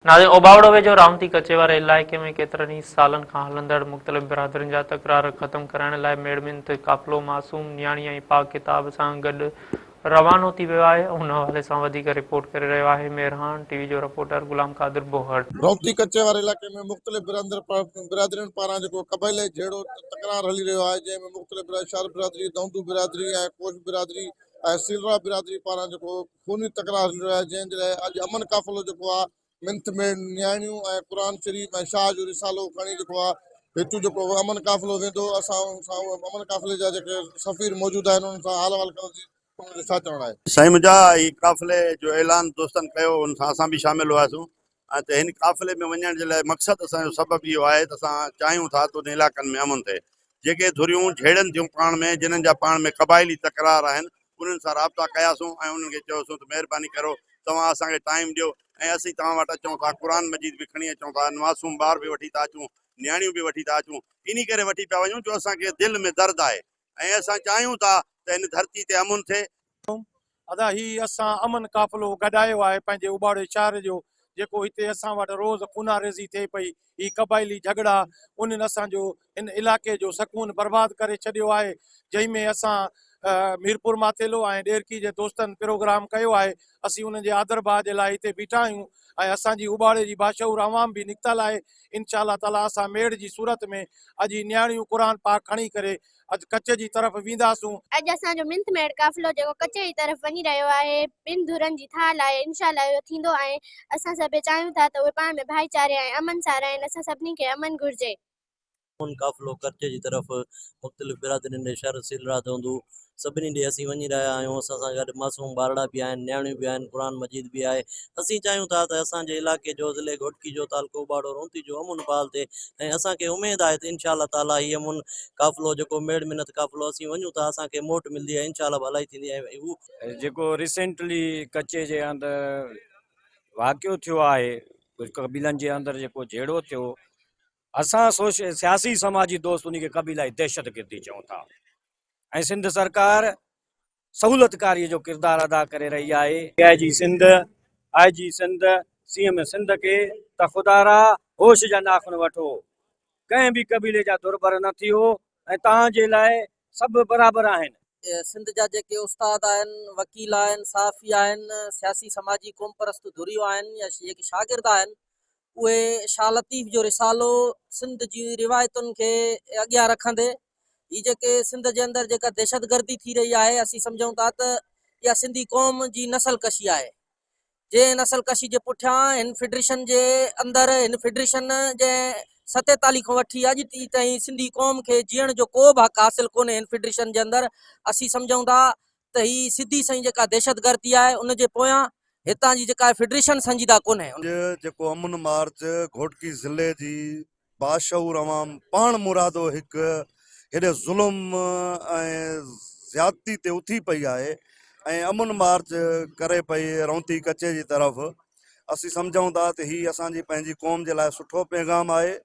नाज़रीन, ओबावड़ो वेझो रावंती कचे वारे इलाइक़े में केतिरनि ई सालनि खां हलंदड़ मुख़्तलिफ़ बिरादरियुनि जा तकरार ख़तमु कराइण लाइ मेड़मिंत क़ाफ़िलो मासूम नियाणी ऐं पाक किताब सां गॾु रवानो थी वियो आहे। हुन हवाले सां वधीक रिपोर्ट करे रहियो आहे मेरहान टीवी जो रिपोर्टर गुलाम कादिर बोहर। रौती कचे वारे इलाइक़े में मुख़्तलिफ़ बिरादरियुनि पारां जेको क़बाइले जहिड़ो तकरार हली रहियो आहे, जंहिंमें मुख़्तलिफ़ शार बिरादरी, दौंदू बिरादरी ऐं कोश बिरादरी ऐं सीलरा बिरादरी पारां जेको खूनी तकरार हली रहियो आहे, जंहिंजे लाइ अॼु अमन क़ाफ़िलो जेको आहे मिंथ में नियाणियूं ऐं क़ुर शरीफ़ ऐं शाह जो रिसालो खणी जेको आहे हितूं जेको अमन क़ाफ़िलो वेंदो। असां सां अमन क़ाफ़िले जा जेके सफ़ीर मौजूदु आहिनि उन्हनि सां हाल अहिवाल करण जी छा चवणु आहे? साईं, मुंहिंजा ई काफ़िले जो ऐलान दोस्तनि कयो, हुन सां असां बि शामिल हुआसीं। ऐं त हिन काफ़िले में वञण जे लाइ मक़सदु असांजो सबबु इहो आहे त असां चाहियूं था त उन इलाइक़नि में अमन थिए। जेके धुरियूं झेड़नि थियूं पाण में, जिन्हनि जा पाण में क़बाइली तकरार आहिनि, उन्हनि सां राब्ता कयासीं ऐं उन्हनि खे चयोसीं त महिरबानी करो तव्हां असांखे टाइम ॾियो ऐं असीं तव्हां वटि अचूं था, क़ुर मजीद बि खणी अचूं था, मासूम ॿार बि वठी था अचूं, नियाणियूं बि वठी था अचूं। इन करे वठी पिया वञूं जो असांखे दिलि में दर्द आहे ऐं असां चाहियूं था त हिन धरती ते अमन थिए। अदा ही असां अमन क़ाफ़िलो गॾायो आहे पंहिंजे उबाड़े शहर जो, जेको हिते असां वटि रोज़ खूनारेज़ी थिए पई, ही क़बाइली झगड़ा उन्हनि असांजो हिन इलाइक़े जो सकून बर्बादु करे छॾियो आहे। जंहिंमें असां मीरपुर माथेलो ऐं ॾेरकी जे दोस्तनि प्रोग्राम कयो आहे। असीं उन्हनि जे आदरबाह जे लाइ हिते बीठा आहियूं ऐं असांजी उबाड़े जी बाशऊर अवाम बि निकितल आहे। इंशा अल्लाह ताला असां मेड़ जी सूरत में अॼु नियाणियूं क़ुर पाक खणी करे अॼु कच्चे जी तरफ़ वेंदासूं। अॼु असांजो मिंथ मेड़ क़ाफ़िलो जेको कच्चे जी तरफ़ वञी रहियो आहे, ॿिनि धुरनि जी थाल आहे। इंशा अल्लाह इहो थींदो आहे। असां सभु चाहियूं था त उहे पाण में भाईचारे ऐं अमन सां रहनि। असां सभिनी खे अमन घुर्जे। उन काफ़िलो कच्चे जी तरफ़ मुख़्तलिफ़ बिरादरियुनि ॾे शहर सीलरा दौंदू सभिनी ॾे असीं वञी रहिया आहियूं। असां सां गॾु मासूम ॿारड़ा बि आहिनि, नियाणियूं बि आहिनि, क़ुर मजीद बि आहे। असीं चाहियूं था त असांजे इलाइक़े जो ज़िले घोटकी जो तालुको उबाड़ो रोंती जो अमन बहाल थिए ऐं असांखे उमेदु आहे त इंशा अल्लाह ताला हीअ अमन क़ाफ़िलो जेको मेड़ मिनत क़ाफ़िलो असीं वञूं था, असांखे मोट मिलंदी आहे, इंशा अल्लाह भलाई थींदी आहे। हू जेको रिसेंटली कच्चे जे अंदरि वाक़ियो थियो आहे, कुझु कबीलनि जे अंदरि जेको झेड़ो थियो, असां सियासी समाजी दोस्त उन खे कबीलाई दहशत गर्दी चऊं था ऐं सिंध सरकार सहूलतकारीअ जो किरदारु अदा करे रही आहे। आई जी सिंध सीएम सिंध खे त ख़ुदारा होश जा नाखुन वठो, कंहिं बि कबीले जा दुरबर न थियो ऐं तव्हांजे लाइ सभु बराबरि आहिनि। सिंध जा जेके उस्ताद आहिनि, वकील आहिनि, साफ़ी आहिनि, सियासी समाजी क़ौम परस्त धुरियूं आहिनि या जेके शागिर्द आहिनि, उहे शाह लतीफ़ जो रिसालो सिंध जी रिवायतुनि खे अॻियां रखंदे ही जेके सिंध जे अंदरि जेका दहशतगर्दी थी रही आहे, असीं सम्झूं था त इहा सिंधी क़ौम जी नसल कशी आहे। जे नसल कशी जे पुठियां हिन फेडरेशन जे अंदरि हिन फेडरेशन जे 47 खां वठी अॼु ताईं सिंधी क़ौम खे जीअण जो को बि हक़ हासिल कोन्हे। हिन फेडरेशन जे अंदरि असीं सम्झूं था त ही सिधी सही जेका दहशतगर्दी आहे, उन जे पोयां हितां जी जेका फेडरेशन संजीदा कोन्हे। जेको अमन मार्च घोटकी ज़िले जी बाशऊर अवाम पाण मुरादो हिकु हेॾे ज़ुल्म ऐं ज़्यादती ते उथी पई आहे ऐं अमन मार्च करे पई रौंती कचे जी तरफ़। असीं सम्झूं था त हीअ असांजी पंहिंजी क़ौम जे लाइ सुठो पैगाम आहे।